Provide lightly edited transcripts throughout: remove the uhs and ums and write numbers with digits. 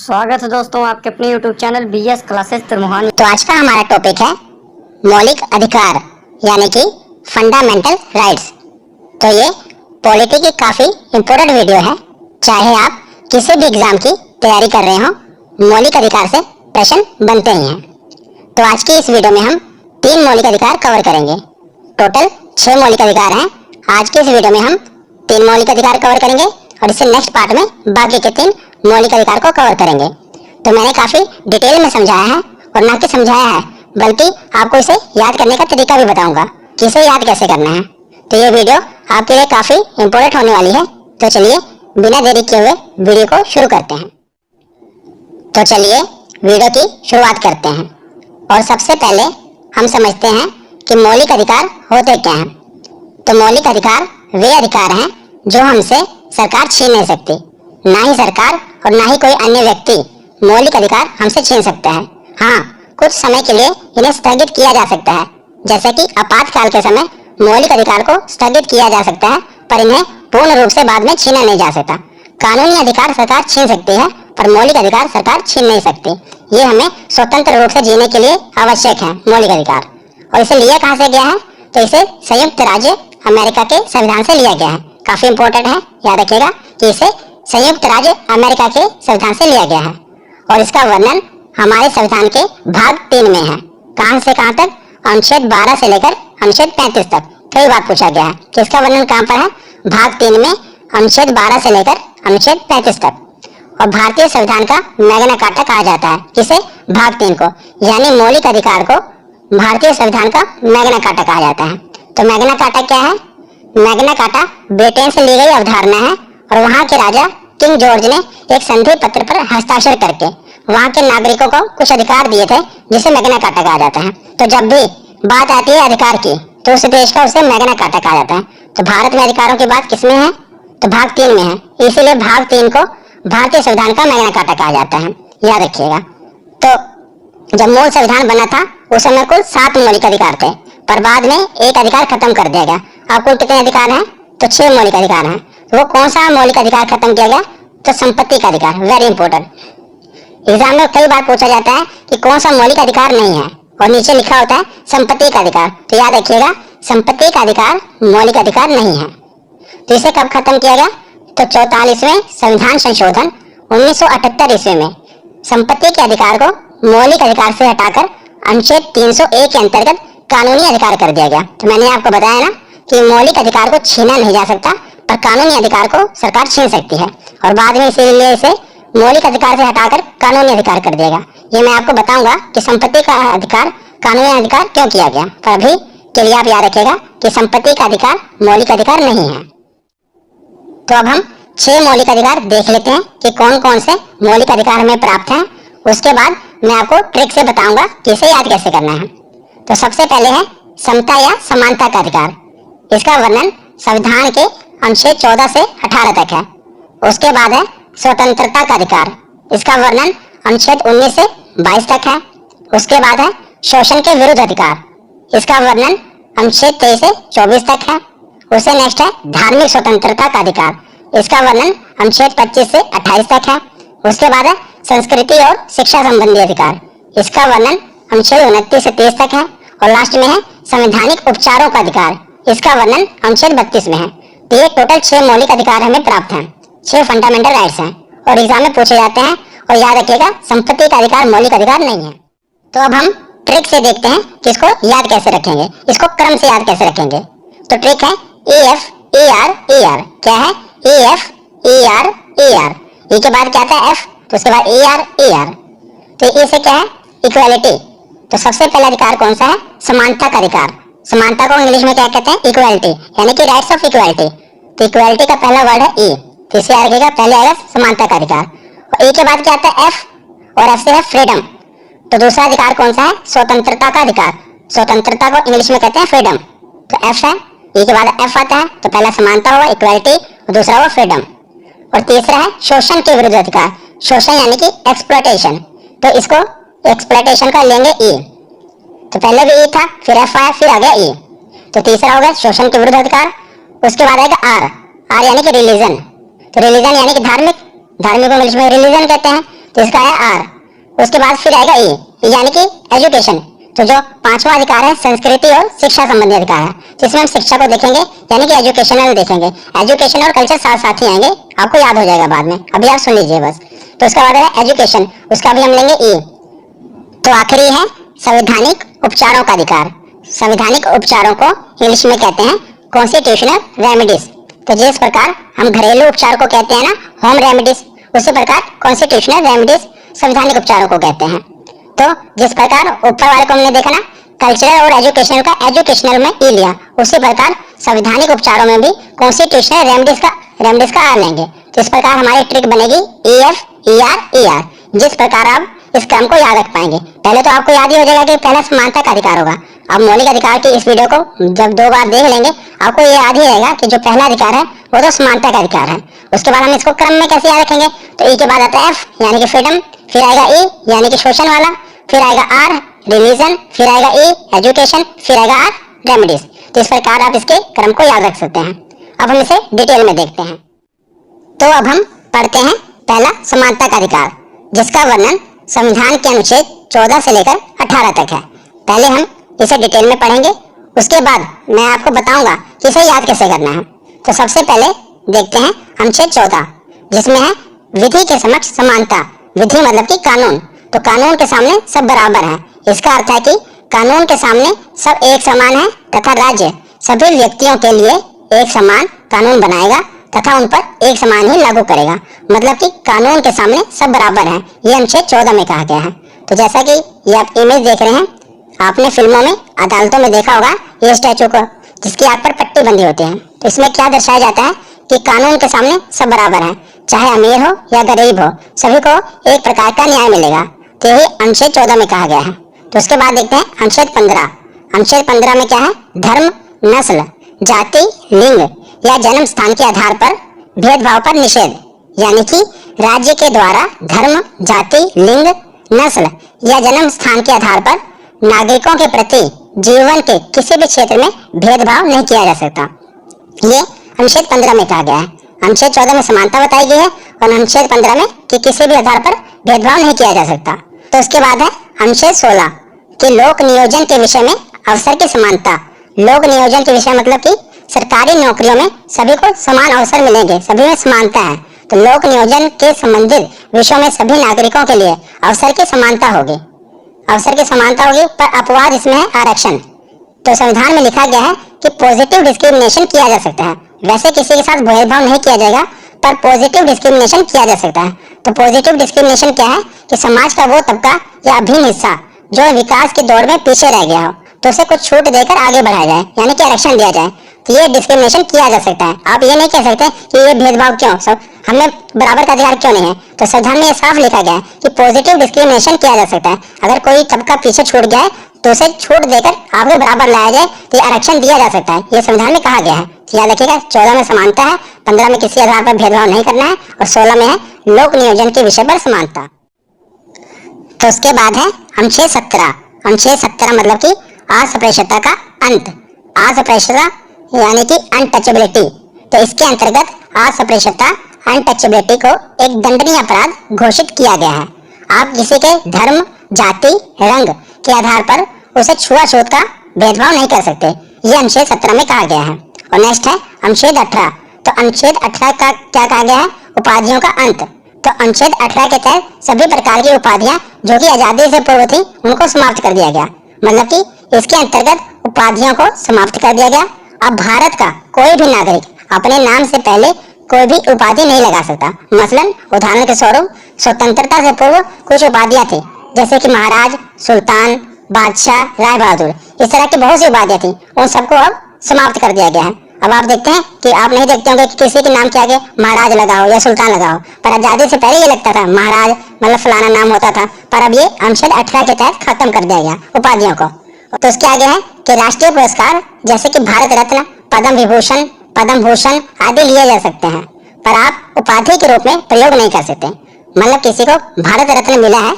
स्वागत है दोस्तों आपके अपने YouTube channel BS classes Trimohani. तो आज का हमारा टॉपिक है मौलिक अधिकार यानी कि फंडामेंटल राइट्स। तो ये पॉलिटी की काफ़ी इम्पोर्टेंट वीडियो है। चाहे आप किसी भी एग्जाम की तैयारी कर रहे हो, मौलिक अधिकार से प्रश्न बनते ही हैं। तो आज की इस वीडियो में हम 3 मौलिक अधिकार कवर करेंगे। टोटल 6 मौलिक अधिकार हैं। आज की इस वीडियो में हम 3 मौलिक अधिकार कवर करेंगे और इससे नेक्स्ट पार्ट में बाकी के 3 मौलिक अधिकार को कवर करेंगे। तो मैंने काफी डिटेल में समझाया है और ना कि समझाया है बल्कि आपको इसे याद करने का तरीका भी बताऊंगा कि इसे याद कैसे करना है। तो ये वीडियो आपके लिए काफी इंपॉर्टेंट होने वाली है। तो चलिए बिना देरी किए हुए वीडियो को शुरू करते हैं। तो चलिए वीडियो की शुरुआत करते हैं और सबसे पहले हम समझते हैं कि मौलिक अधिकार होते क्या हैं। तो मौलिक अधिकार वे अधिकार हैं जो हमसे सरकार छीन नहीं सकती। ना ही सरकार और ना ही कोई अन्य व्यक्ति मौलिक अधिकार हमसे छीन सकता है। हाँ, कुछ समय के लिए इन्हें स्थगित किया जा सकता है, जैसे कि आपातकाल के समय मौलिक अधिकार को स्थगित किया जा सकता है, पर इन्हें पूर्ण रूप से बाद में छीना नहीं जा सकता। कानूनी अधिकार सरकार छीन सकती है पर मौलिक अधिकार सरकार छीन नहीं सकती। ये हमें स्वतंत्र रूप से जीने के लिए आवश्यक है मौलिक अधिकार। और इसे लिया कहाँ से गया है? तो इसे संयुक्त राज्य अमेरिका के संविधान से लिया गया है। काफी इंपॉर्टेंट है, याद रखिएगा कि इसे संयुक्त राज्य अमेरिका के संविधान से लिया गया है और इसका वर्णन हमारे संविधान के भाग 3 में है। कहां से कहां तक? अनुच्छेद 12 से लेकर अनुच्छेद 35 तक। कई बार पूछा गया है कि इसका वर्णन कहां पर है? भाग 3 में अनुच्छेद 12 से लेकर अनुच्छेद 35 तक। और भारतीय संविधान का मैग्ना कार्टा कहा जाता है किसे? भाग 3 को, यानी मौलिक अधिकार को भारतीय संविधान का मैग्ना कार्टा कहा जाता है। तो मैग्ना कार्टा क्या है? मैग्ना कार्टा ब्रिटेन से ली गई अवधारणा है और वहाँ के राजा किंग जॉर्ज ने एक संधि पत्र पर हस्ताक्षर करके वहाँ के नागरिकों को कुछ अधिकार दिए थे जिसे मैग्ना कार्टा कहा जाता है। तो जब भी बात आती है अधिकार की तो उस देश का उसे मैग्ना कार्टा कहा जाता है। तो भारत में अधिकारों की बात किसमें है? तो भाग 3 में है। इसीलिए भाग 3 को भारतीय संविधान का मैग्ना कार्टा कहा जाता है, याद रखिएगा। तो जब मूल संविधान बना था उस समय कुल 7 मौलिक अधिकार थे, पर बाद में एक अधिकार खत्म कर दिया गया। अब कुल कितने अधिकार हैं? तो 6 मौलिक अधिकार हैं। वो कौन सा मौलिक अधिकार खत्म किया गया? तो संपत्ति का अधिकार। वेरी इंपॉर्टेंट, एग्जाम में कई बार पूछा जाता है कि कौन सा मौलिक अधिकार नहीं है और नीचे लिखा होता है संपत्ति का अधिकार। तो याद रखिएगा संपत्ति का अधिकार मौलिक अधिकार नहीं है। तो इसे कब खत्म किया गया? तो 44वें संविधान संशोधन 1978 ईस्वी में संपत्ति के अधिकार को मौलिक अधिकार से हटाकर अनुच्छेद 301 के अंतर्गत कानूनी अधिकार कर दिया गया। तो मैंने आपको बताया ना कि मौलिक अधिकार को छीना नहीं जा सकता पर कानूनी अधिकार को सरकार छीन सकती है और बाद में इसीलिए इसे मौलिक अधिकार से हटाकर कानूनी अधिकार कर देगा। ये मैं आपको बताऊंगा कि संपत्ति का अधिकार कानूनी अधिकार क्यों किया गया, पर अभी के लिए आप याद रखिएगा कि संपत्ति का अधिकार मौलिक अधिकार नहीं है। तो अब हम 6 मौलिक अधिकार देख लेते हैं कि कौन कौन से मौलिक अधिकार हमें प्राप्त हैं। उसके बाद मैं आपको ट्रिक से बताऊंगा कि इसे याद कैसे करना है। तो सबसे पहले है समता या समानता का अधिकार। इसका वर्णन संविधान के अनुच्छेद 14 से 18 तक है। उसके बाद है स्वतंत्रता का अधिकार। इसका वर्णन अनुच्छेद 19 से 22 तक है। उसके बाद है शोषण के विरुद्ध अधिकार। इसका वर्णन अनुच्छेद 23 से 24 तक है। उससे नेक्स्ट है धार्मिक स्वतंत्रता का अधिकार। इसका वर्णन अनुच्छेद 25 से 28 तक है। उसके बाद है संस्कृति और शिक्षा संबंधी अधिकार। इसका वर्णन अनुच्छेद 29 से 30 तक है। और लास्ट में है संवैधानिक उपचारों का अधिकार। इसका वर्णन अनुच्छेद 32 में है। तो ये टोटल 6 मौलिक अधिकार हमें प्राप्त हैं, 6 फंडामेंटल राइट्स हैं और एग्जाम में पूछे जाते हैं। और याद रखिएगा संपत्ति का अधिकार मौलिक अधिकार नहीं है। तो अब हम ट्रिक से देखते हैं कि इसको याद कैसे रखेंगे, इसको क्रम से याद कैसे रखेंगे। तो ट्रिक है AF AR। क्या है? AF AR AR। E के बाद क्या आता है? F। तो उसके बाद AR। तो इसे क्या है? इक्वालिटी। तो सबसे पहला अधिकार कौन सा है? समानता का अधिकार। समानता को इंग्लिश में क्या कहते हैं? इक्वालिटी, यानी कि राइट्स ऑफ इक्वालिटी। तो इक्वालिटी का पहला वर्ड है E। तो इसे याद रखिएगा, पहले आएगा समानता का अधिकार। और E के बाद क्या आता है? F और F से है फ्रीडम। तो दूसरा अधिकार कौन सा है? स्वतंत्रता का अधिकार। स्वतंत्रता को इंग्लिश में कहते हैं फ्रीडम। तो F है, E के बाद F आता है। तो पहला समानता हुआ इक्वालिटी और दूसरा हुआ फ्रीडम। और तीसरा है शोषण के विरुद्ध अधिकार। शोषण यानी कि एक्सप्लॉयटेशन। तो इसको एक्सप्लॉयटेशन का लेंगे E। तो पहले भी E था, फिर F आया, फिर आ गया E। तो तीसरा होगा शोषण के विरुद्ध अधिकार। उसके बाद आएगा R यानी कि रिलीजन। तो रिलीजन यानी कि धार्मिक, धार्मिक को इंग्लिश में रिलीजन कहते हैं। तो इसका है आर। उसके बाद फिर आएगा ई, यानी कि एजुकेशन। तो जो पांचवा अधिकार है संस्कृति और शिक्षा संबंधी अधिकार है, जिसमें हम शिक्षा को देखेंगे, यानी कि एजुकेशनल देखेंगे। एजुकेशन और कल्चर साथ साथ ही आएंगे, आपको याद हो जाएगा बाद में, अभी आप सुन लीजिए बस। तो उसका बाद है एजुकेशन, उसका भी हम लेंगे ई। तो आखिरी है संवैधानिक उपचारों का अधिकार। संवैधानिक उपचारों को इंग्लिश में कहते हैं कॉन्स्टिट्यूशनल रेमेडीज। तो जिस प्रकार हम घरेलू उपचार को कहते हैं ना होम रेमेडीज, उसी प्रकार कॉन्स्टिट्यूशनल रेमेडीज संवैधानिक उपचारों को कहते हैं। तो जिस प्रकार ऊपर वाले को हमने देखा ना कल्चरल और एजुकेशनल का एजुकेशनल में ई लिया, उसी प्रकार संवैधानिक उपचारों में भी कॉन्स्टिट्यूशनल रेमेडीज का आर लेंगे। तो इस प्रकार हमारी ट्रिक बनेगी ई एफ ई आर। जिस प्रकार आप इस क्रम को याद रख पाएंगे, पहले तो आपको याद ही हो जाएगा कि पहला समानता का अधिकार होगा। अब मौलिक अधिकार की इस वीडियो को जब 2 बार देख लेंगे, आपको ये याद ही रहेगा कि जो पहला अधिकार है वो तो समानता का अधिकार है। उसके बाद हम इसको क्रम में कैसे याद रखेंगे, तो ई के बाद आता है एफ यानी कि फ्रीडम, फिर आएगा ई यानी कि शोषण वाला, फिर आएगा आर रिलीजन, फिर आएगा ई एजुकेशन, फिर आएगा आर रेमेडीज। तो इस प्रकार आप इसके क्रम को याद रख सकते हैं। अब हम इसे डिटेल में देखते हैं। तो अब हम पढ़ते हैं पहला समानता का अधिकार, जिसका वर्णन संविधान के अनुच्छेद 14 से लेकर 18 तक है। पहले हम इसे डिटेल में पढ़ेंगे, उसके बाद मैं आपको बताऊंगा कि इसे याद कैसे करना है। तो सबसे पहले देखते हैं अनुच्छेद 14, जिसमें है विधि के समक्ष समानता। विधि मतलब कि कानून। तो कानून के सामने सब बराबर है। इसका अर्थ है कि कानून के सामने सब एक समान है तथा राज्य सभी व्यक्तियों के लिए एक समान कानून बनाएगा तथा उन पर एक समान ही लागू करेगा। मतलब कि कानून के सामने सब बराबर है, ये अनुच्छेद 14 में कहा गया है। तो जैसा कि ये आप इमेज देख रहे हैं, आपने फिल्मों में अदालतों में देखा होगा ये स्टैचू को, जिसकी आंख पर पट्टी बंधी होती है। तो इसमें क्या दर्शाया जाता है कि कानून के सामने सब बराबर है, चाहे अमीर हो या गरीब हो, सभी को एक प्रकार का न्याय मिलेगा। तो यही अनुच्छेद 14 में कहा गया है। तो उसके बाद देखते हैं अनुच्छेद 15। अनुच्छेद 15 में क्या है, धर्म, नस्ल, जाति, लिंग या जन्म स्थान के आधार पर भेदभाव पर निषेध। यानी कि राज्य के द्वारा धर्म, जाति, लिंग, नस्ल या जन्म स्थान के आधार पर नागरिकों के प्रति जीवन के किसी भी क्षेत्र में भेदभाव नहीं किया जा सकता। ये अनुच्छेद 15 में कहा गया है। अनुच्छेद 14 में समानता बताई गई है और अनुच्छेद 15 में कि किसी भी आधार पर भेदभाव नहीं किया जा सकता। तो उसके बाद है अनुच्छेद 16 कि लोक नियोजन के विषय में अवसर की समानता। लोक नियोजन के विषय मतलब कि सरकारी नौकरियों में सभी को समान अवसर मिलेंगे, सभी में समानता है। तो लोक नियोजन के संबंधित विषयों में सभी नागरिकों के लिए अवसर की समानता होगी। अवसर की समानता होगी, पर अपवाद इसमें है आरक्षण। तो संविधान में लिखा गया है कि पॉजिटिव डिस्क्रिमिनेशन किया जा सकता है। वैसे किसी के साथ भेदभाव नहीं किया जाएगा, पर पॉजिटिव डिस्क्रिमिनेशन किया जा सकता है। तो पॉजिटिव डिस्क्रिमिनेशन क्या है कि समाज का वो तबका या अभिन्न हिस्सा जो विकास की दौड़ में पीछे रह गया हो, तो उसे कुछ छूट देकर आगे बढ़ाया जाए, यानी कि आरक्षण दिया जाए। तो ये डिस्क्रिमिनेशन किया जा सकता है। आप ये नहीं कह सकते कि ये भेदभाव क्यों, सब हमें बराबर का अधिकार क्यों नहीं है। तो संविधान में ये साफ लिखा गया है कि पॉजिटिव डिस्क्रिमिनेशन किया जा सकता है। अगर कोई तबका पीछे छूट गया है तो उसे छूट देकर आगे बराबर लाया जाए, तो ये आरक्षण दिया जा सकता है। ये संविधान में कहा गया है। तो याद रखिएगा, 14 में समानता है, 15 में किसी आधार पर भेदभाव नहीं करना है और 16 में है लोक नियोजन के विषय पर समानता। तो उसके बाद है अनुच्छेद 17। अनुच्छेद 17 मतलब कि असस्पृश्यता का अंत। असस्पृश्यता यानी कि अनटचेबिलिटी। तो इसके अंतर्गत असस्पृश्यता अनटचेबिलिटी को एक दंडनीय अपराध घोषित किया गया है। आप किसी के धर्म, जाति, रंग के आधार पर उसे छुआछूत का भेदभाव नहीं कर सकते। ये अनुच्छेद 17 में कहा गया है। और नेक्स्ट है अनुच्छेद 18। तो अनुच्छेद 18 का क्या कहा गया है, उपाधियों का अंत। तो अनुच्छेद 18 के तहत सभी प्रकार की उपाधियां जो कि आजादी से पूर्व थी, उनको समाप्त कर दिया गया। मतलब कि इसके अंतर्गत उपाधियों को समाप्त कर दिया गया। अब भारत का कोई भी नागरिक अपने नाम से पहले कोई भी उपाधि नहीं लगा सकता। मसलन उदाहरण के स्वरूप स्वतंत्रता से पूर्व कुछ उपाधियां थी, जैसे कि महाराज, सुल्तान, बादशाह, राय बहादुर, इस तरह की बहुत सी उपाधियां थी, उन सबको अब समाप्त कर दिया गया है। अब आप देखते हैं कि आप नहीं देखते होंगे कि किसी के नाम के आगे महाराज लगाओ या सुल्तान लगाओ, पर आजादी से पहले ये लगता था महाराज मतलब फलाना नाम होता था, पर अब ये अनुच्छेद 18 के तहत खत्म कर दिया गया उपाधियों को। तो उसके आगे है कि राष्ट्रीय पुरस्कार जैसे कि भारत रत्न, पद्म विभूषण, पद्म भूषण आदि लिए जा सकते हैं, पर आप उपाधि के रूप में प्रयोग नहीं कर सकते। मतलब किसी को भारत रत्न मिला है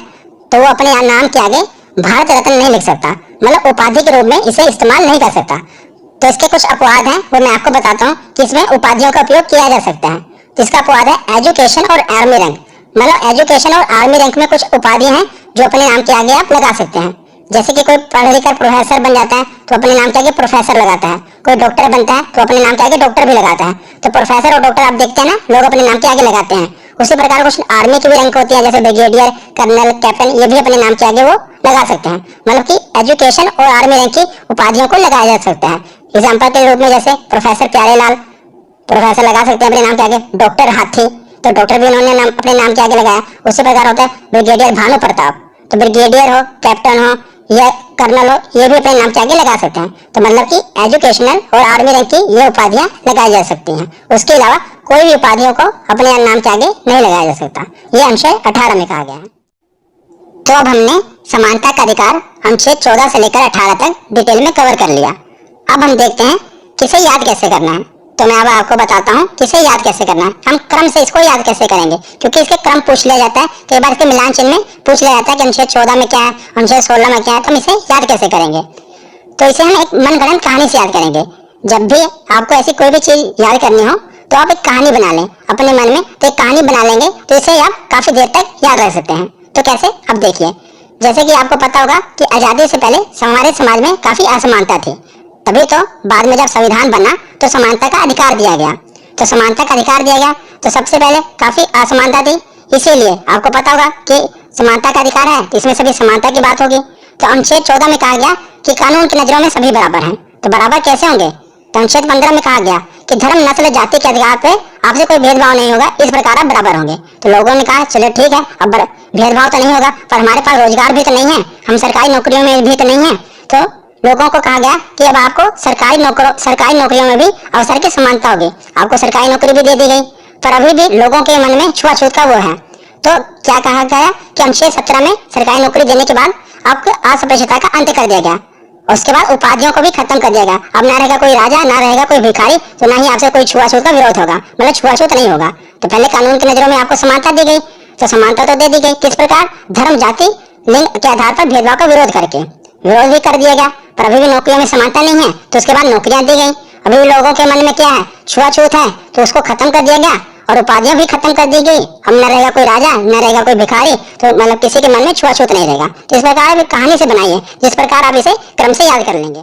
तो वो अपने नाम के आगे भारत रत्न नहीं लिख सकता, मतलब उपाधि के रूप में इसे इस्तेमाल नहीं कर सकता। तो इसके कुछ अपवाद हैं, वो मैं आपको बताता हूँ कि इसमें उपाधियों का उपयोग किया जा सकता है। तो इसका अपवाद है एजुकेशन और आर्मी रैंक। मतलब एजुकेशन और आर्मी रैंक में कुछ उपाधियां हैं जो अपने नाम के आगे आप लगा सकते हैं। जैसे कि कोई पढ़ लिखकर प्रोफेसर बन जाता है तो अपने नाम के आगे प्रोफेसर लगाता है, कोई डॉक्टर बनता है तो अपने नाम के आगे डॉक्टर भी लगाता है। तो प्रोफेसर और डॉक्टर आप देखते हैं ना, लोग अपने नाम के आगे लगाते हैं। उसी प्रकार कुछ आर्मी की भी रैंक होती है, जैसे ब्रिगेडियर, कर्नल, कैप्टन, ये भी अपने नाम के आगे वो लगा सकते हैं। मतलब कि एजुकेशन और आर्मी रैंक की उपाधियों को लगाया जा सकता है। एग्जाम्पल के रूप में जैसे प्रोफेसर प्यारेलाल, प्रोफेसर लगा सकते हैं अपने नाम के आगे। डॉक्टर हाथी, तो डॉक्टर भी उन्होंने अपने नाम के आगे लगाया। उसी प्रकार होता है ब्रिगेडियर भानु प्रताप, तो ब्रिगेडियर हो, कैप्टन हो या कर्नल हो, ये भी अपने नाम के आगे लगा सकते हैं। तो मतलब कि एजुकेशनल और आर्मी रैंक की ये उपाधियां लगाई जा सकती हैं। उसके अलावा कोई भी उपाधियों को अपने नाम के आगे नहीं लगाया जा सकता। ये अनुच्छेद 18 में कहा गया है। तो अब हमने समानता का अधिकार अनुच्छेद 14 से लेकर 18 तक डिटेल में कवर कर लिया। अब हम देखते हैं किसे याद कैसे करना है। तो मैं अब आपको बताता हूँ किसे याद कैसे करना है। हम क्रम से इसको याद कैसे करेंगे, क्योंकि इसके क्रम पूछ लिया जाता है, कई बार इसके मिलान चिन्ह में पूछ लिया जाता है कि अनुच्छेद 14 में क्या है, अनुच्छेद 16 में क्या है। तो हम इसे याद कैसे करेंगे, तो इसे हम एक मनगढ़ंत कहानी से याद करेंगे। जब भी आपको ऐसी कोई भी चीज याद करनी हो तो आप एक कहानी बना लें अपने मन में। तो एक कहानी बना लेंगे तो इसे आप काफी देर तक याद रख सकते हैं। तो कैसे, अब देखिए। जैसे कि आपको पता होगा कि आजादी से पहले हमारे समाज में काफी असमानता थी, तभी तो बाद में जब संविधान बना तो समानता का अधिकार दिया गया। तो समानता का अधिकार दिया गया तो सबसे पहले काफी असमानता थी, इसीलिए आपको पता होगा कि समानता का अधिकार है तो इसमें सभी समानता की बात होगी। तो अनुच्छेद 14 में कहा गया कि कानून की नजरों में सभी बराबर हैं। तो बराबर कैसे होंगे, तो अनुच्छेद 15 में कहा गया कि धर्म, नस्ल, जाति के अधिकार पे आपसे कोई भेदभाव नहीं होगा, इस प्रकार आप बराबर होंगे। तो लोगों ने कहा चलो ठीक है, अब भेदभाव तो नहीं होगा, पर हमारे पास रोजगार भी तो नहीं है, हम सरकारी नौकरियों में भी तो नहीं है। तो लोगों को कहा गया कि अब आपको सरकारी नौकरियों में भी अवसर की समानता होगी, आपको सरकारी नौकरी भी दे दी गई। पर अभी भी लोगों के मन में छुआछूत का वो है। तो क्या कहा गया कि अनुच्छेद 17 में सरकारी नौकरी देने के बाद आपको अस्पृश्यता का अंत कर दिया गया। उसके बाद उपाधियों को भी खत्म कर दिया गया। अब ना रहेगा कोई राजा, ना रहेगा कोई भिखारी, तो ना ही आपसे कोई छुआछूत का विरोध होगा, मतलब छुआछूत नहीं होगा। तो पहले कानून की नजरों में आपको समानता दी गई, तो समानता तो दे दी गई, किस प्रकार, धर्म, जाति, लिंग के आधार पर भेदभाव का विरोध करके विरोध भी कर दिया गया। पर अभी भी नौकरियों में समानता नहीं है, तो उसके बाद नौकरियां दी गई। अभी भी लोगों के मन में क्या है, छुआछूत है, तो उसको खत्म कर दिया गया और उपाधियां भी खत्म कर दी गई। अब न रहेगा कोई राजा, न रहेगा कोई भिखारी, तो मतलब किसी के मन में छुआछूत नहीं रहेगा। तो इस प्रकार आप कहानी से बनाइए, जिस प्रकार आप इसे क्रम से याद कर लेंगे।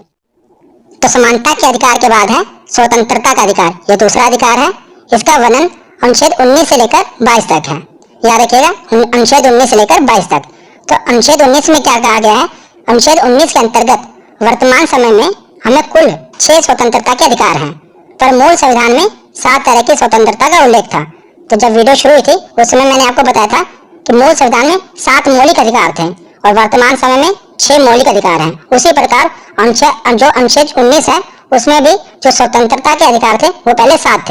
तो समानता के अधिकार के बाद है स्वतंत्रता का अधिकार, ये दूसरा अधिकार है। इसका वर्णन अनुच्छेद 19 से लेकर 22 तक है। याद रखिएगा, अनुच्छेद 19 से लेकर 22 तक। तो अनुच्छेद 19 में क्या कहा गया है, अनुच्छेद 19 के अंतर्गत वर्तमान समय में हमें कुल 6 स्वतंत्रता के अधिकार हैं, पर मूल संविधान में 7 तरह की स्वतंत्रता का उल्लेख था। तो जब वीडियो शुरू हुई थी उस समय मैंने आपको बताया था कि मूल संविधान में 7 मौलिक अधिकार थे और वर्तमान समय में 6 मौलिक अधिकार हैं। उसी प्रकार जो अनुच्छेद 19 है उसमें भी जो स्वतंत्रता के अधिकार थे वो पहले 7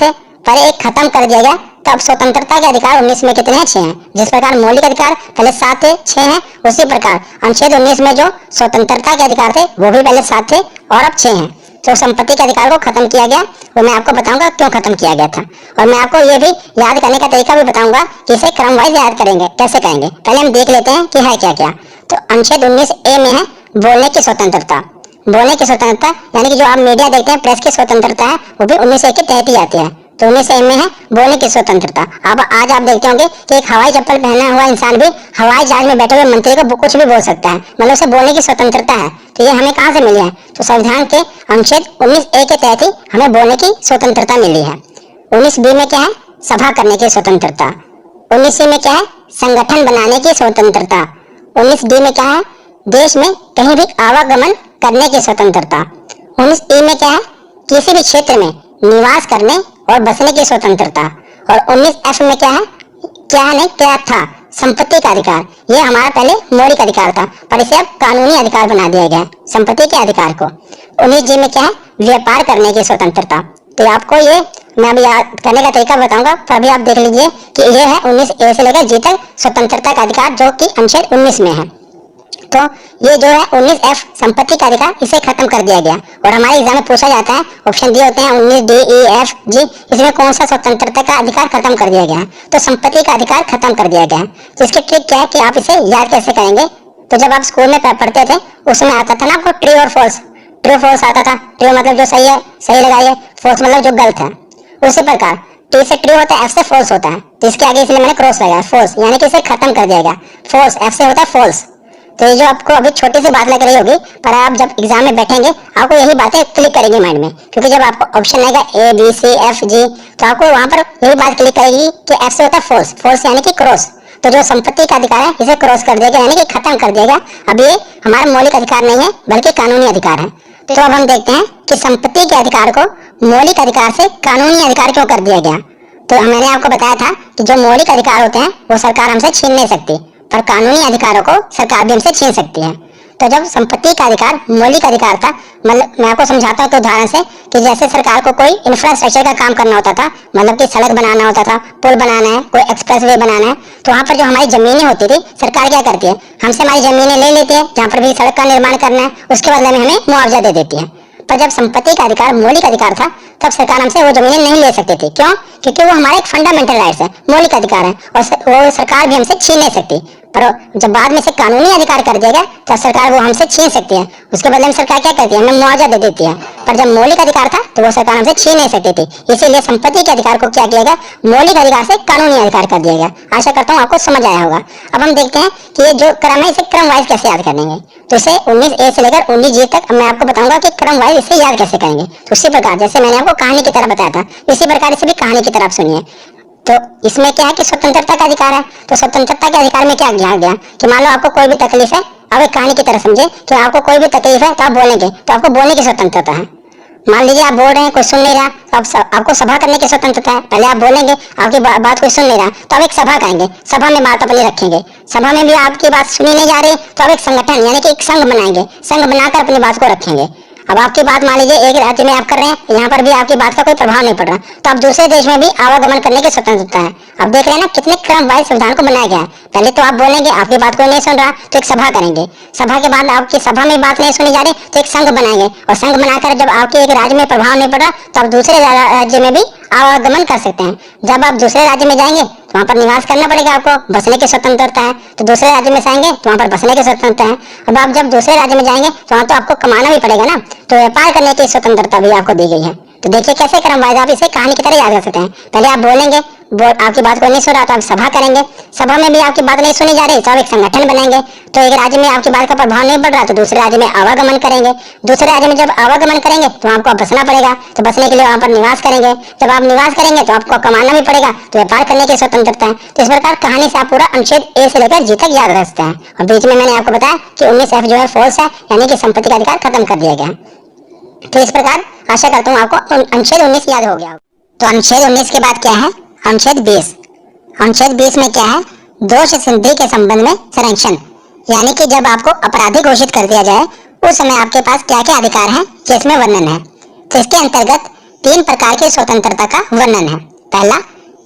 थे, पर एक खत्म कर दिया गया। तो अब स्वतंत्रता के अधिकार 19 में कितने हैं, 6 हैं। जिस प्रकार मौलिक अधिकार पहले 7 थे, 6 हैं, उसी प्रकार अनुच्छेद 19 में जो स्वतंत्रता के अधिकार थे वो भी पहले 7 थे और अब 6 हैं। तो संपत्ति के अधिकार को खत्म किया गया, वो मैं आपको बताऊंगा क्यों खत्म किया गया था। और मैं आपको ये भी याद करने का तरीका भी बताऊंगा कि इसे क्रम वाइज याद करेंगे, कैसे करेंगे। पहले हम देख लेते हैं कि है क्या क्या। तो अनुच्छेद 19A में है बोलने की स्वतंत्रता। बोलने की स्वतंत्रता यानी कि जो आप मीडिया देखते हैं, प्रेस की स्वतंत्रता है, वो भी 19A के तहत ही आती है। तो 19A में है बोलने की स्वतंत्रता। अब आज आप देखते होंगे कि एक हवाई चप्पल पहना हुआ इंसान भी हवाई जहाज में बैठे हुए मंत्री को कुछ भी बोल सकता है, मतलब उसे बोलने की स्वतंत्रता है। तो ये हमें कहाँ से मिली है, तो संविधान के अनुच्छेद 19A के तहत ही हमें बोलने की स्वतंत्रता मिली है। 19B में क्या है, सभा करने की स्वतंत्रता। 19C में क्या है, संगठन बनाने की स्वतंत्रता। 19D में क्या है, देश में कहीं भी आवागमन करने की स्वतंत्रता। 19E में क्या है, किसी भी क्षेत्र में निवास करने और बसने की स्वतंत्रता। और 19F में क्या था, संपत्ति का अधिकार। ये हमारा पहले मौलिक अधिकार था, पर इसे अब कानूनी अधिकार बना दिया गया संपत्ति के अधिकार को। 19G में क्या है, व्यापार करने की स्वतंत्रता। तो आपको ये मैं अभी याद करने का तरीका बताऊंगा, तो अभी आप देख लीजिए कि ये है 19A से लेकर G तक स्वतंत्रता का अधिकार, जो कि अनुच्छेद 19 में है। तो ये जो है 19F संपत्ति का अधिकार, इसे खत्म कर दिया गया। और हमारे एग्जाम में पूछा जाता है, ऑप्शन दिए होते हैं 19D, E, F, G, इसमें कौन सा स्वतंत्रता का अधिकार खत्म कर दिया गया है, तो संपत्ति का अधिकार खत्म कर दिया गया है। तो इसकी ट्रिक क्या है कि आप इसे याद कैसे करेंगे। तो जब आप स्कूल में पढ़ते थे उसमें आता था ना आपको ट्रू और फॉल्स, ट्रू फॉल्स आता था। ट्रू मतलब जो सही है, सही लगाइए, फॉल्स मतलब जो गलत है। उसी प्रकार टी से ट्रू होता है, एफ से फॉल्स होता है, तो इसके आगे इसलिए मैंने क्रॉस लगाया, फॉल्स, यानी कि इसे खत्म कर दिया गया। फॉल्स एफ से होता है फॉल्स। तो ये जो आपको अभी छोटी सी बात लग रही होगी, पर आप जब एग्जाम में बैठेंगे आपको यही बातें क्लिक करेंगी माइंड में, क्योंकि जब आपको ऑप्शन आएगा A B C F G, तो आपको वहां पर यही बात क्लिक करेगी कि एफ से होता है फॉल्स, फॉल्स यानी कि क्रॉस। तो जो संपत्ति का अधिकार है इसे क्रॉस कर देगा, यानी कि खत्म कर देगा। अब ये हमारा मौलिक अधिकार नहीं है बल्कि कानूनी अधिकार है। तो अब हम देखते हैं कि संपत्ति के अधिकार को मौलिक अधिकार से कानूनी अधिकार क्यों कर दिया गया। तो मैंने आपको बताया था कि जो मौलिक अधिकार होते हैं वो सरकार हमसे छीन नहीं सकती, पर कानूनी अधिकारों को सरकार भी हमसे छीन सकती है। तो जब संपत्ति का अधिकार मौलिक अधिकार था, मतलब मैं आपको समझाता हूँ तो उदाहरण से, कि जैसे सरकार को कोई इंफ्रास्ट्रक्चर का काम करना होता था, मतलब कि सड़क बनाना होता था, पुल बनाना है, कोई एक्सप्रेसवे बनाना है, तो वहाँ पर जो हमारी जमीनें होती थी, सरकार क्या करती है, हमसे हमारी जमीनें ले लेती है, जहाँ पर भी सड़क का निर्माण करना है उसके बदले में हमें मुआवजा दे देती है। पर जब संपत्ति का अधिकार मौलिक अधिकार था, तब सरकार हमसे वो जमीनें नहीं ले सकती थी। क्यों? क्योंकि वो हमारा एक फंडामेंटल राइट्स है, मौलिक अधिकार है, और वो सरकार भी हमसे छीन नहीं सकती। पर जब बाद में से कानूनी अधिकार कर देगा तब सरकार वो हमसे छीन सकती है, उसके बदले में सरकार क्या करती है, हमें मुआवजा दे देती है। पर जब मौलिक अधिकार था तो वो सरकार हमसे छीन नहीं सकती थी, इसीलिए संपत्ति के अधिकार को क्या किया गया, मौलिक अधिकार से कानूनी अधिकार कर दिया गया। आशा करता हूँ आपको समझ आया होगा। अब हम देखते हैं कि ये जो क्रम है इसे क्रम वाइज कैसे याद करेंगे। तो इसे 19A से लेकर 19G तक मैं आपको बताऊंगा कि क्रम वाइज इसे याद कैसे करेंगे। तो उसी प्रकार जैसे मैंने आपको कहानी की तरह बताया था, इसी प्रकार इसे भी कहानी की तरह सुनिए। तो इसमें क्या है कि स्वतंत्रता का अधिकार है। तो स्वतंत्रता के अधिकार में क्या किया गया कि मान लो आपको कोई भी तकलीफ है, आप एक कहानी की तरह समझे कि आपको कोई भी तकलीफ है तो आप बोलेंगे, तो आपको बोलने की स्वतंत्रता है। मान लीजिए आप बोल रहे हैं, कोई सुन नहीं रहा, तो आपको सभा करने की स्वतंत्रता है। पहले आप बोलेंगे, आपकी बात कोई सुन नहीं रहा, तो आप एक सभा करेंगे, सभा में बात अपनी रखेंगे। सभा में भी आपकी बात सुनी नहीं जा रही, तो आप एक संगठन यानी कि एक संघ बनाएंगे, संघ बनाकर अपनी बात को रखेंगे। अब आपकी बात मान लीजिए एक राज्य में आप कर रहे हैं, यहाँ पर भी आपकी बात का कोई प्रभाव नहीं पड़ रहा, तो आप दूसरे देश में भी आवागमन करने की स्वतंत्रता है। अब देख रहे हैं ना कितने क्रम वाइज संविधान को बनाया गया है। पहले तो आप बोलेंगे, आपकी बात कोई नहीं सुन रहा, तो एक सभा करेंगे, सभा के बाद आपकी सभा में बात नहीं सुनी जा रही, तो एक संघ बनाएंगे, और संघ बनाकर जब आपके एक राज्य में प्रभाव नहीं पड़ रहा तो आप दूसरे राज्य में भी आवागमन कर सकते हैं। जब आप दूसरे राज्य में जाएंगे तो वहाँ पर निवास करना पड़ेगा, आपको बसने की स्वतंत्रता है। तो दूसरे राज्य में जाएंगे तो वहाँ पर बसने की स्वतंत्रता है। अब आप जब दूसरे राज्य में जाएंगे तो वहाँ तो आपको कमाना भी पड़ेगा ना, तो व्यापार करने की स्वतंत्रता भी आपको दी गई है। तो देखिए कैसे क्रम वाइज आप इसे कहानी की तरह याद कर सकते हैं। पहले आप बोलेंगे, आपकी बात को नहीं सुन रहा तो आप सभा करेंगे, सभा में भी आपकी बात नहीं सुनी जा रही तो आप एक संगठन बनाएंगे, तो एक राज्य में आपकी बात का प्रभाव नहीं पड़ रहा तो दूसरे राज्य में आवागमन करेंगे, दूसरे राज्य में जब आवागमन करेंगे तो आपको बसना पड़ेगा, तो बसने के लिए वहाँ पर निवास करेंगे, जब आप निवास करेंगे तो आपको कमाना भी पड़ेगा, तो व्यापार करने की स्वतंत्रता है। तो इस प्रकार कहानी से आप पूरा अनुच्छेद A से लेकर G तक याद रख सकते हैं। और बीच में मैंने आपको बताया कि 19F जो है फॉल्स है, यानी कि संपत्ति का अधिकार खत्म कर दिया गया है। तो इस प्रकार आशा करता हूँ आपको अनुच्छेद 19 याद हो गया। तो अनुच्छेद 19 के बाद क्या है, अनुच्छेद 20। अनुच्छेद 20 में क्या है, दोष सिद्धि के संबंध में संरक्षण, यानी कि जब आपको अपराधी घोषित कर दिया जाए उस समय आपके पास क्या क्या अधिकार हैं ये इसमें वर्णन है। तो इसके अंतर्गत 3 प्रकार की स्वतंत्रता का वर्णन है। पहला,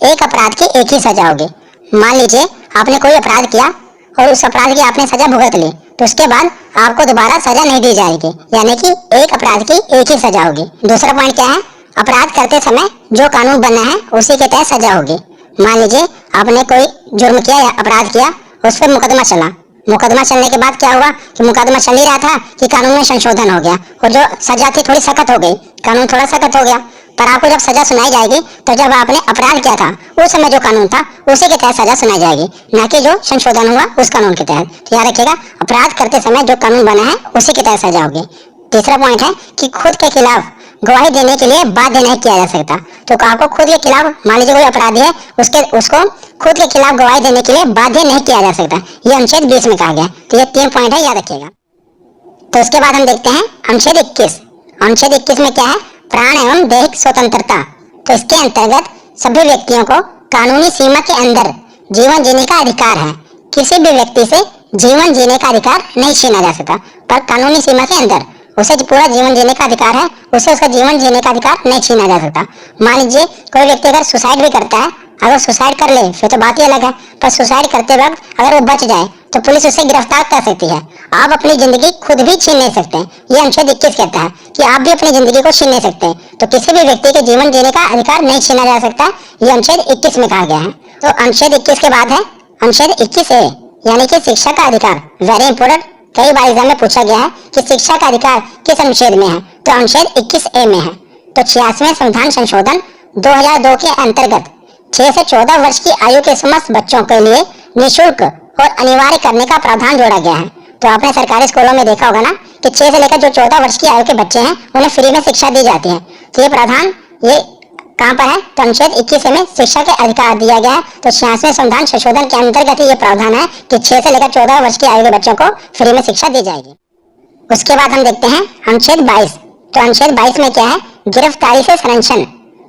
एक अपराध की एक ही सजा होगी। मान लीजिए आपने कोई अपराध किया और उस अपराध की आपने सजा भुगत ली, तो उसके बाद आपको दोबारा सजा नहीं दी जाएगी, यानी कि एक अपराध की एक ही सजा होगी। दूसरा पॉइंट क्या है, अपराध करते समय जो कानून बना है उसी के तहत सजा होगी। मान लीजिए आपने कोई जुर्म किया या अपराध किया, उस पर मुकदमा चला, मुकदमा चलने के बाद क्या हुआ कि मुकदमा चल ही रहा था कि कानून में संशोधन हो गया और जो सजा थी थोड़ी सख्त हो गई, कानून थोड़ा सख्त हो गया। पर आपको जब सजा सुनाई जाएगी तो जब आपने अपराध किया था उस समय जो कानून था उसी के तहत सजा सुनाई जाएगी, न कि जो संशोधन हुआ उस कानून के तहत। तो याद रखिएगा, अपराध करते समय जो कानून बना है उसी के तहत सजा होगी। तीसरा पॉइंट है कि खुद के खिलाफ गवाही देने के लिए बाध्य नहीं किया जा सकता। तो आपको खुद के खिलाफ, मान लीजिए कोई अपराधी है, उसको खुद के खिलाफ गवाही देने के लिए बाध्य नहीं किया जा सकता, ये अनुच्छेद 20 में कहा गया। तो ये 3 पॉइंट है, याद रखिएगा। तो उसके बाद हम देखते हैं अनुच्छेद 21। अनुच्छेद 21 में क्या है, प्राण एवं दैहिक स्वतंत्रता। तो इसके अंतर्गत सभी व्यक्तियों को कानूनी सीमा के अंदर जीवन जीने का अधिकार है। किसी भी व्यक्ति से जीवन जीने का अधिकार नहीं छीना जा सकता, पर कानूनी सीमा के अंदर उसे पूरा जीवन जीने का अधिकार है, उसे उसका जीवन जीने का अधिकार नहीं छीना जा सकता। मान लीजिए कोई व्यक्ति अगर सुसाइड भी करता है, अगर सुसाइड कर ले फिर तो बात ही अलग है, पर सुसाइड करते वक्त अगर वो बच जाए तो पुलिस उसे गिरफ्तार कर सकती है। आप अपनी जिंदगी खुद भी छीन नहीं सकते। ये अनुच्छेद 21 कहता है कि आप भी अपनी जिंदगी को छीन नहीं सकते। तो किसी भी व्यक्ति के जीवन जीने का अधिकार नहीं छीना जा सकता, ये अनुच्छेद 21 में कहा गया है। तो अनुच्छेद 21 के बाद है अनुच्छेद 21A, यानी कि शिक्षा का अधिकार। वेरी इंपोर्टेंट, कई बार एग्जाम में पूछा गया है कि शिक्षा का अधिकार किस अनुच्छेद में है, तो अनुच्छेद 21A में है। तो 86वें संविधान संशोधन 2002 के अंतर्गत 6 से 14 वर्ष की आयु के समस्त बच्चों के लिए निःशुल्क और अनिवार्य करने का प्रावधान जोड़ा गया है। तो आपने सरकारी स्कूलों में देखा होगा ना कि 6 से लेकर जो 14 वर्ष की आयु के बच्चे हैं उन्हें फ्री में शिक्षा दी जाती है। तो ये प्रावधान ये कहाँ पर है? तो अनुच्छेद 21 में शिक्षा के अधिकार दिया गया है। तो 66वें संविधान संशोधन के अंतर्गत ये प्रावधान है कि 6 से लेकर 14 वर्ष की आयु के बच्चों को फ्री में शिक्षा दी जाएगी। उसके बाद हम देखते हैं अनुच्छेद 22। तो अनुच्छेद 22 में क्या है? गिरफ्तारी से संरक्षण।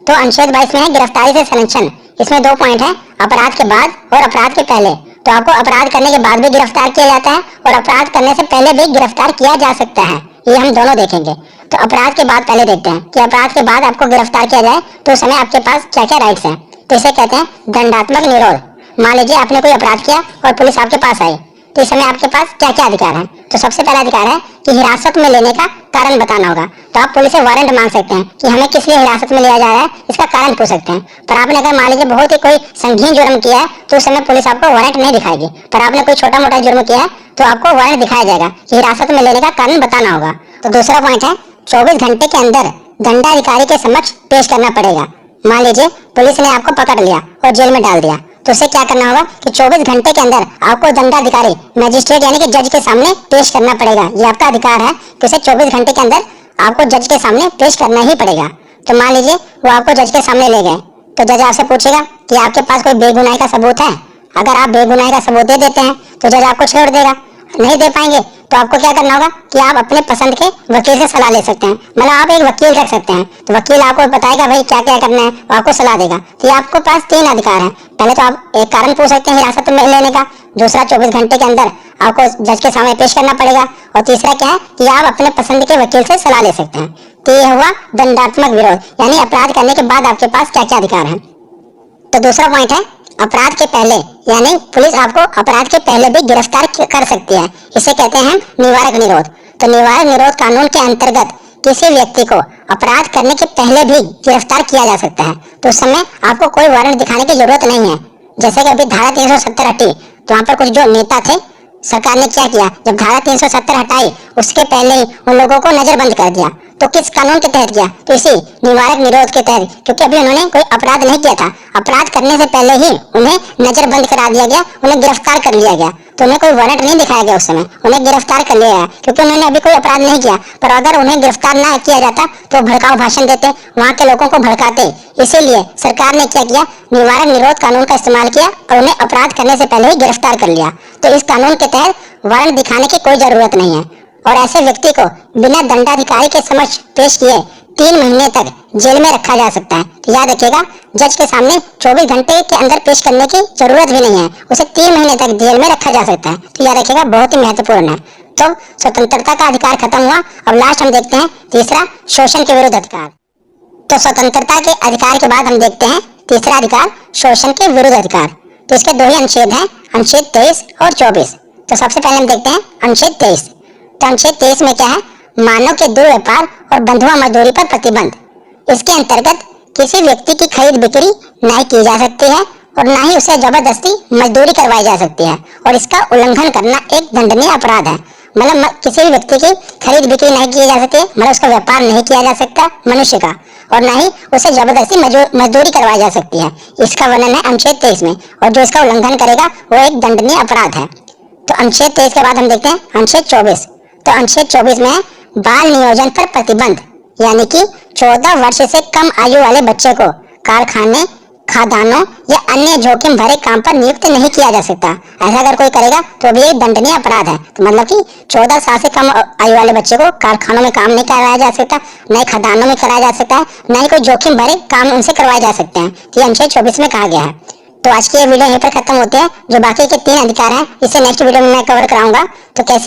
तो अनुच्छेद 22 में है गिरफ्तारी से संरक्षण। इसमें 2 पॉइंट है, अपराध के बाद और अपराध के पहले। तो आपको अपराध करने के बाद भी गिरफ्तार किया जाता है और अपराध करने से पहले भी गिरफ्तार किया जा सकता है। ये हम दोनों देखेंगे। तो अपराध के बाद पहले देखते हैं कि अपराध के बाद आपको गिरफ्तार किया जाए तो उस समय आपके पास क्या क्या राइट्स हैं। तो इसे कहते हैं दंडात्मक निरोध। मान लीजिए आपने कोई अपराध किया और पुलिस आपके पास आई, तो इस समय आपके पास क्या क्या अधिकार है? तो सबसे पहला अधिकार है कि हिरासत में लेने का कारण बताना होगा। तो आप पुलिस से वारंट मांग सकते हैं कि हमें किस लिए हिरासत में लिया जा रहा है, इसका कारण पूछ सकते हैं। पर आपने अगर मान लीजिए बहुत ही कोई संगीन जुर्म किया है तो उस समय पुलिस आपको वारंट नहीं दिखाएगी। पर आपने कोई छोटा मोटा जुर्म किया है तो आपको वारंट दिखाया जाएगा कि हिरासत में लेने का कारण बताना होगा। तो दूसरा पॉइंट है 24 घंटे के अंदर दंडाधिकारी के समक्ष पेश करना पड़ेगा। मान लीजिए पुलिस ने आपको पकड़ लिया और जेल में डाल दिया, तो उसे क्या करना होगा कि 24 घंटे के अंदर आपको दंडाधिकारी मजिस्ट्रेट यानी कि जज के सामने पेश करना पड़ेगा। ये आपका अधिकार है कि उसे 24 घंटे के अंदर आपको जज के सामने पेश करना ही पड़ेगा। तो मान लीजिए वो आपको जज के सामने ले गए, तो जज आपसे पूछेगा कि आपके पास कोई बेगुनाही का सबूत है। अगर आप बेगुनाही का सबूत दे देते हैं तो जज आपको छोड़ देगा। नहीं दे पाएंगे तो आपको क्या करना होगा कि आप अपने पसंद के वकील से सलाह ले सकते हैं। मतलब आप एक वकील रख सकते हैं, तो वकील आपको बताएगा भाई क्या क्या करना है, वो आपको सलाह देगा। तो ये आपको पास 3 अधिकार हैं। पहले तो आप एक कारण पूछ सकते हैं हिरासत में लेने का, दूसरा 24 घंटे के अंदर आपको जज के सामने पेश करना पड़ेगा, और तीसरा क्या है कि आप अपने पसंद के वकील से सलाह ले सकते हैं। तो ये हुआ दंडात्मक विरोध, यानी अपराध करने के बाद आपके पास क्या क्या अधिकार है। तो दूसरा पॉइंट है अपराध के पहले, यानी पुलिस आपको अपराध के पहले भी गिरफ्तार कर सकती है। इसे कहते हैं निवारक निरोध। तो निवारक निरोध कानून के अंतर्गत किसी व्यक्ति को अपराध करने के पहले भी गिरफ्तार किया जा सकता है। तो उस समय आपको कोई वारंट दिखाने की जरूरत नहीं है। जैसे कि अभी धारा 370 हटी, तो वहाँ पर कुछ जो नेता थे, सरकार ने क्या किया, जब धारा 370 हटाई उसके पहले ही उन लोगों को नजरबंद कर दिया। तो किस कानून के तहत किया? तो इसी निवारक निरोध के तहत, क्योंकि अभी उन्होंने कोई अपराध नहीं किया था। अपराध करने से पहले ही उन्हें नजरबंद करा दिया गया, उन्हें गिरफ्तार कर लिया गया। तो उन्हें कोई वारंट नहीं दिखाया गया, उस समय उन्हें गिरफ्तार कर लिया गया क्योंकि उन्होंने अभी कोई अपराध नहीं किया। पर अगर उन्हें गिरफ्तार ना किया जाता तो भड़काऊ भाषण देते, वहाँ के लोगों को भड़काते। इसीलिए सरकार ने क्या किया, निवारक निरोध कानून का इस्तेमाल किया और उन्हें अपराध करने से पहले ही गिरफ्तार कर लिया। तो इस कानून के तहत वारंट दिखाने की कोई जरूरत नहीं है, और ऐसे व्यक्ति को बिना दंडाधिकारी के समक्ष पेश किए 3 महीने तक जेल में रखा जा सकता है। तो याद रखिएगा, जज के सामने 24 घंटे के अंदर पेश करने की जरूरत भी नहीं है, उसे 3 महीने तक जेल में रखा जा सकता है। तो याद रखिएगा, बहुत ही महत्वपूर्ण है। तो स्वतंत्रता का अधिकार खत्म हुआ। अब लास्ट हम देखते हैं तीसरा, शोषण के विरुद्ध अधिकार। तो स्वतंत्रता के अधिकार के बाद हम देखते हैं तीसरा अधिकार, शोषण के विरुद्ध अधिकार। तो इसके 2 ही अनुच्छेद हैं, अनुच्छेद 23 और 24। तो सबसे पहले हम देखते हैं अनुच्छेद 23। तो अनुच्छेद 23 में क्या है, मानव के दुर्व्यापार और बंधुआ मजदूरी पर प्रतिबंध। इसके अंतर्गत किसी व्यक्ति की खरीद बिक्री नहीं की जा सकती है और ना ही उसे जबरदस्ती मजदूरी करवाई जा सकती है, और इसका उल्लंघन करना एक दंडनीय अपराध है। मतलब किसी भी व्यक्ति की खरीद बिक्री नहीं की जा सकती, मतलब उसका व्यापार नहीं किया जा सकता मनुष्य का, और ना ही उसे जबरदस्ती मजदूरी करवाई जा सकती है। इसका वर्णन है अनुच्छेद 23 में, और जो इसका उल्लंघन करेगा वो एक दंडनीय अपराध है। तो अनुच्छेद 23 के बाद हम देखते हैं अनुच्छेद 24। तो अनुच्छेद 24 में बाल नियोजन पर प्रतिबंध, यानी कि 14 वर्ष से कम आयु वाले बच्चे को कारखाने, खदानों या अन्य जोखिम भरे काम पर नियुक्त नहीं किया जा सकता। ऐसा अगर कोई करेगा तो भी एक दंडनीय अपराध है। तो मतलब कि 14 साल से कम आयु वाले बच्चे को कारखानों में काम नहीं कराया जा सकता, न खदानों में कराया जा सकता है, न ही कोई जोखिम भरे काम उनसे करवाए जा सकते हैं। ये अनुच्छेद 24 में कहा गया है। तो आज की ये वीडियो यहीं पर खत्म होती है। जो बाकी के 3 अधिकार हैं इसे नेक्स्ट वीडियो में मैं कवर कराऊंगा। तो कैसी